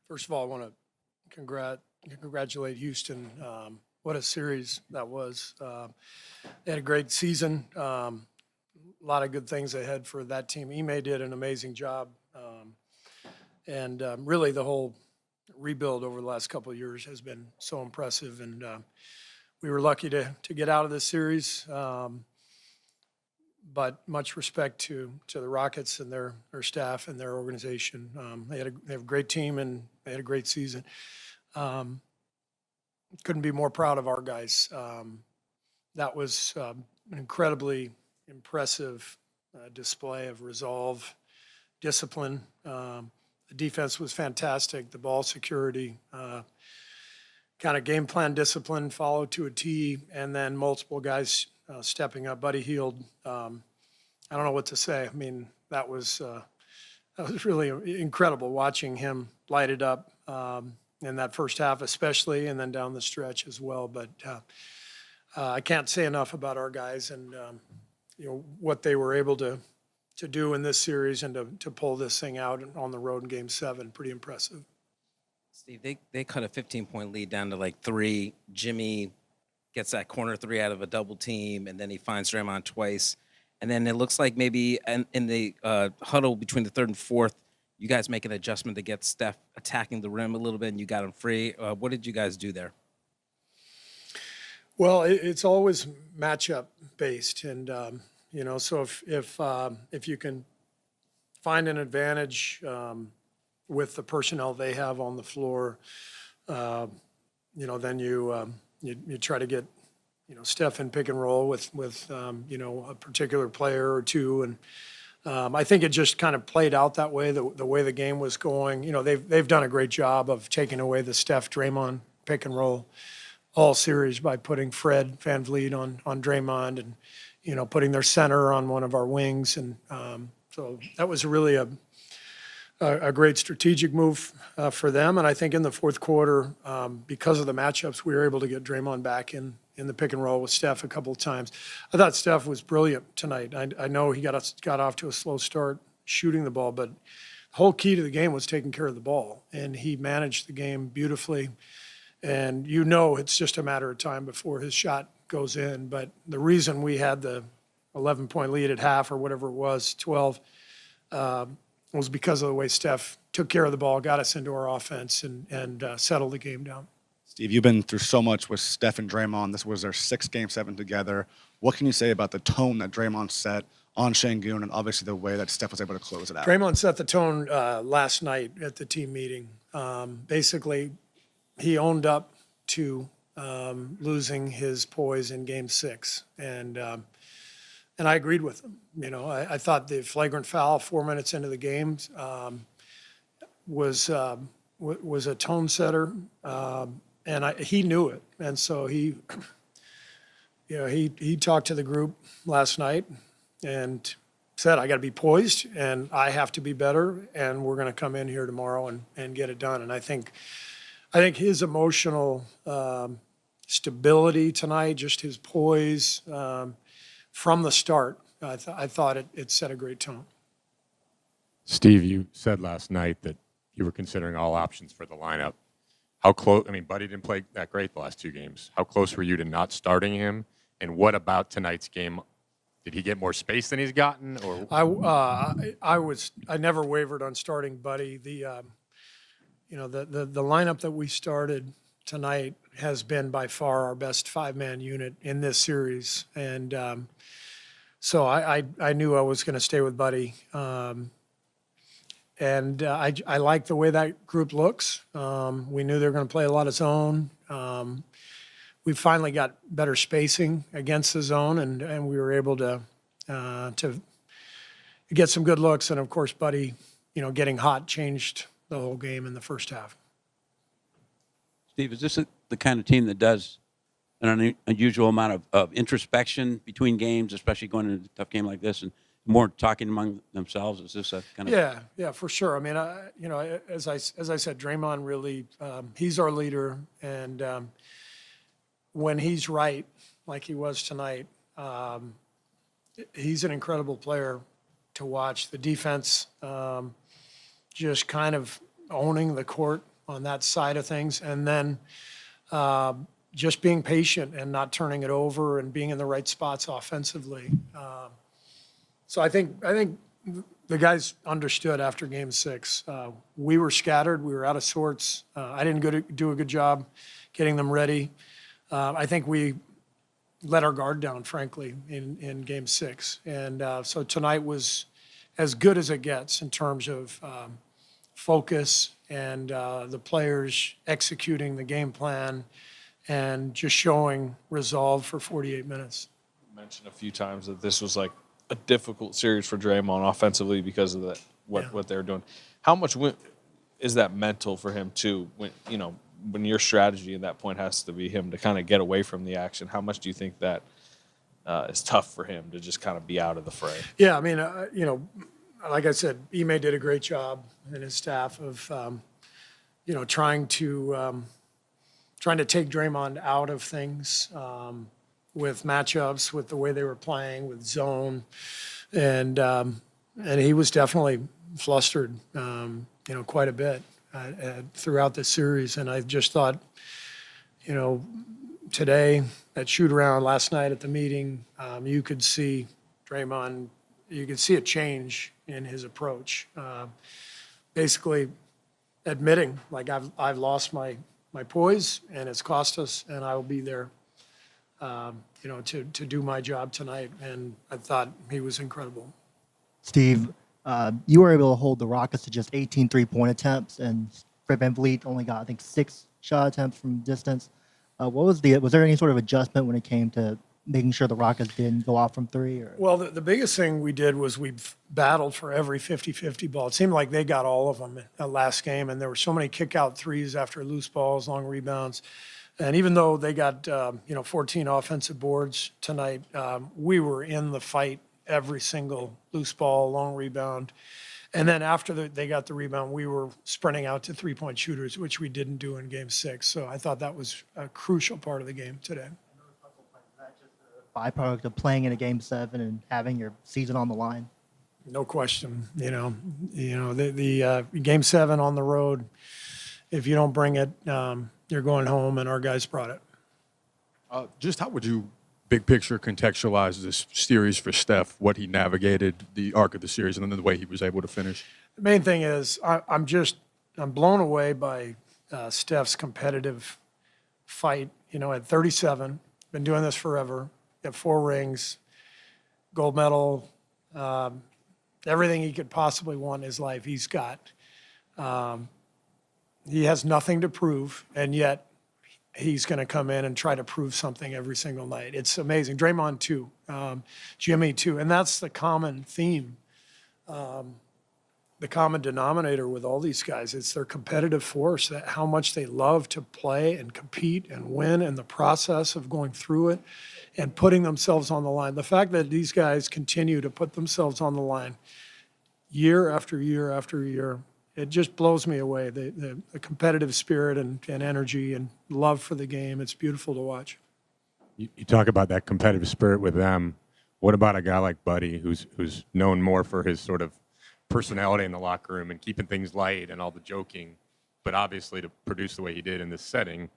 First of all, I want to congratulate Houston. What a series that was. They had a great season. A lot of good things ahead for that team. Ime did an amazing job. And really the whole rebuild over the last couple of years has been so impressive. And we were lucky to get out of this series. But much respect to the Rockets and their staff and their organization. They have a great team and they had a great season. Couldn't be more proud of our guys. That was an incredibly impressive display of resolve, discipline. The defense was fantastic. The ball security, kind of game plan discipline followed to a T, and then multiple guys stepping up. Buddy Hield, I don't know what to say. I mean, that was really incredible watching him light it up in that first half, especially, and then down the stretch as well. But I can't say enough about our guys and what they were able to do in this series and to pull this thing out on the road in Game 7. Pretty impressive. Steve, they cut a 15-point lead down to like 3. Jimmy gets that corner 3 out of a double team, and then he finds Draymond twice. And then it looks like maybe in the huddle between the third and fourth, you guys make an adjustment to get Steph attacking the rim a little bit, and you got him free. What did you guys do there? Well, it's always matchup based, and so if you can find an advantage with the personnel they have on the floor, then you try to get Steph in pick and roll with a particular player or two, and I think it just kind of played out that way. The way the game was going, they've done a great job of taking away the Steph Draymond pick and roll all series by putting Fred VanVleet on Draymond and putting their center on one of our wings, and so that was really a great strategic move for them. And I think in the fourth quarter, because of the matchups, we were able to get Draymond back in the pick and roll with Steph a couple of times. I thought Steph was brilliant tonight. I know he got off to a slow start shooting the ball, but the whole key to the game was taking care of the ball, and he managed the game beautifully. And it's just a matter of time before his shot goes in. But the reason we had the 11-point lead at half or whatever it was, 12, was because of the way Steph took care of the ball, got us into our offense, and settled the game down. Steve, you've been through so much with Steph and Draymond. This was their 6th Game 7 together. What can you say about the tone that Draymond set on Şengün and obviously the way that Steph was able to close it out? Draymond set the tone last night at the team meeting. Basically, he owned up to losing his poise in Game 6, and I agreed with him. I thought the flagrant foul 4 minutes into the game was a tone setter, and he knew it. And so he talked to the group last night and said, I got to be poised and I have to be better, and we're going to come in here tomorrow and get it done. And I think his emotional stability tonight, just his poise from the start, I thought it set a great tone. Steve, you said last night that you were considering all options for the lineup. How close? I mean, Buddy didn't play that great the last 2 games. How close were you to not starting him? And what about tonight's game? Did he get more space than he's gotten? Or I never wavered on starting Buddy. The lineup that we started tonight has been by far our best 5-man unit in this series, and so I knew I was going to stay with Buddy. And I like the way that group looks. We knew they were going to play a lot of zone. We finally got better spacing against the zone, and we were able to get some good looks. And of course, Buddy, getting hot changed the whole game in the first half. Steve, is this the kind of team that does an unusual amount of introspection between games, especially going into a tough game like this, and more talking among themselves? Is this a kind of yeah, for sure. I mean, as I said, Draymond really he's our leader, and when he's right, like he was tonight, he's an incredible player to watch. The defense just kind of owning the court on that side of things, and then just being patient and not turning it over and being in the right spots offensively. So I think the guys understood after Game 6. We were scattered. We were out of sorts. I didn't do a good job getting them ready. I think we let our guard down, frankly, in Game 6. And so tonight was as good as it gets in terms of focus and the players executing the game plan and just showing resolve for 48 minutes. You mentioned a few times that this was like a difficult series for Draymond offensively because of what they're doing. How much is that mental for him too? When your strategy at that point has to be him to kind of get away from the action, how much do you think that is tough for him to just kind of be out of the fray? Yeah, I mean, like I said, Ime did a great job and his staff of, trying to take Draymond out of things with matchups, with the way they were playing, with zone, and he was definitely flustered, quite a bit throughout the series. And I just thought, today at shoot around last night at the meeting, you could see Draymond. You could see a change in his approach. Basically, admitting like I've lost my poise and it's cost us, and I will be there, to do my job tonight. And I thought he was incredible. Steve, you were able to hold the Rockets to just 18 three-point attempts, and Fred VanVleet only got, I think, 6 shot attempts from distance. Was there any sort of adjustment when it came to making sure the Rockets didn't go off from three? Or? Well, the biggest thing we did was we battled for every 50-50 ball. It seemed like they got all of them last game, and there were so many kick-out threes after loose balls, long rebounds. And even though they got 14 offensive boards tonight, we were in the fight every single loose ball, long rebound. And then after they got the rebound, we were sprinting out to three-point shooters, which we didn't do in Game 6. So I thought that was a crucial part of the game today. Byproduct of playing in a Game 7 and having your season on the line? No question. The Game 7 on the road, if you don't bring it, you're going home, and our guys brought it. Just how would you, big picture, contextualize this series for Steph, what he navigated, the arc of the series, and then the way he was able to finish? The main thing is I'm blown away by Steph's competitive fight. At 37, been doing this forever. Got 4 rings, gold medal, everything he could possibly want in his life, he's got. He has nothing to prove, and yet he's going to come in and try to prove something every single night. It's amazing. Draymond too, Jimmy too, and that's the common theme, the common denominator with all these guys. It's their competitive force, that how much they love to play and compete and win, and the process of going through it and putting themselves on the line. The fact that these guys continue to put themselves on the line year after year after year, it just blows me away. The competitive spirit and energy and love for the game, it's beautiful to watch. You talk about that competitive spirit with them. What about a guy like Buddy, who's known more for his sort of personality in the locker room and keeping things light and all the joking, but obviously to produce the way he did in this setting,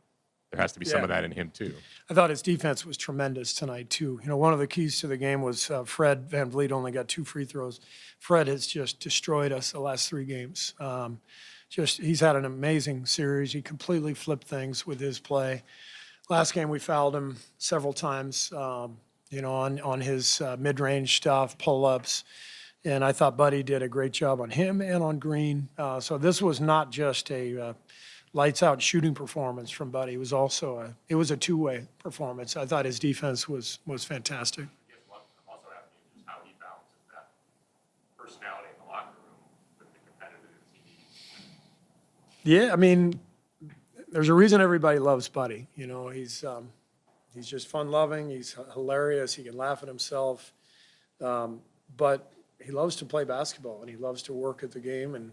there has to be some of that in him too. I thought his defense was tremendous tonight too. One of the keys to the game was Fred VanVleet only got 2 free throws. Fred has just destroyed us the last 3 games. He's had an amazing series. He completely flipped things with his play. Last game we fouled him several times, on his mid-range stuff, pull-ups. And I thought Buddy did a great job on him and on Green. So this was not just a lights-out shooting performance from Buddy. It was also a two-way performance. I thought his defense was fantastic. I'm also asking you just how he balances that personality in the locker room with the competitiveness he needs. Yeah, I mean, there's a reason everybody loves Buddy. He's just fun-loving. He's hilarious. He can laugh at himself. But he loves to play basketball, and he loves to work at the game. And,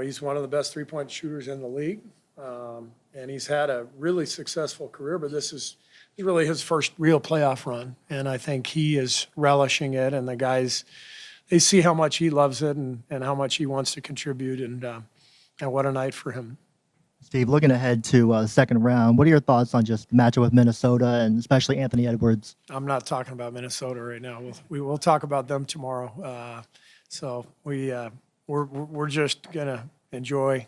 he's one of the best three-point shooters in the league. And he's had a really successful career, but this is really his first real playoff run. And I think he is relishing it, and the guys they see how much he loves it and how much he wants to contribute, and what a night for him. Steve, looking ahead to the second round, what are your thoughts on just the matchup with Minnesota and especially Anthony Edwards? I'm not talking about Minnesota right now. We will talk about them tomorrow. So we're just gonna enjoy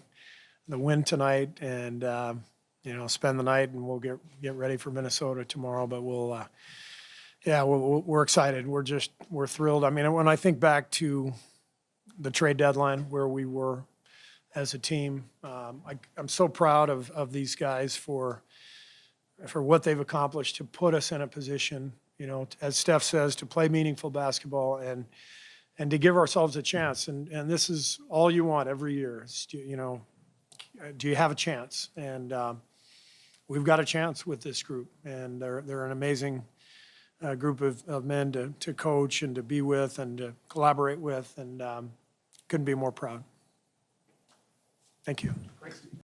the win tonight and spend the night, and we'll get ready for Minnesota tomorrow. But we're excited. We're thrilled. I mean, when I think back to the trade deadline where we were as a team, I'm so proud of these guys for what they've accomplished to put us in a position, as Steph says, to play meaningful basketball and to give ourselves a chance. And this is all you want every year. Do you have a chance? And we've got a chance with this group, and they're an amazing group of men to coach and to be with and to collaborate with, and couldn't be more proud. Thank you.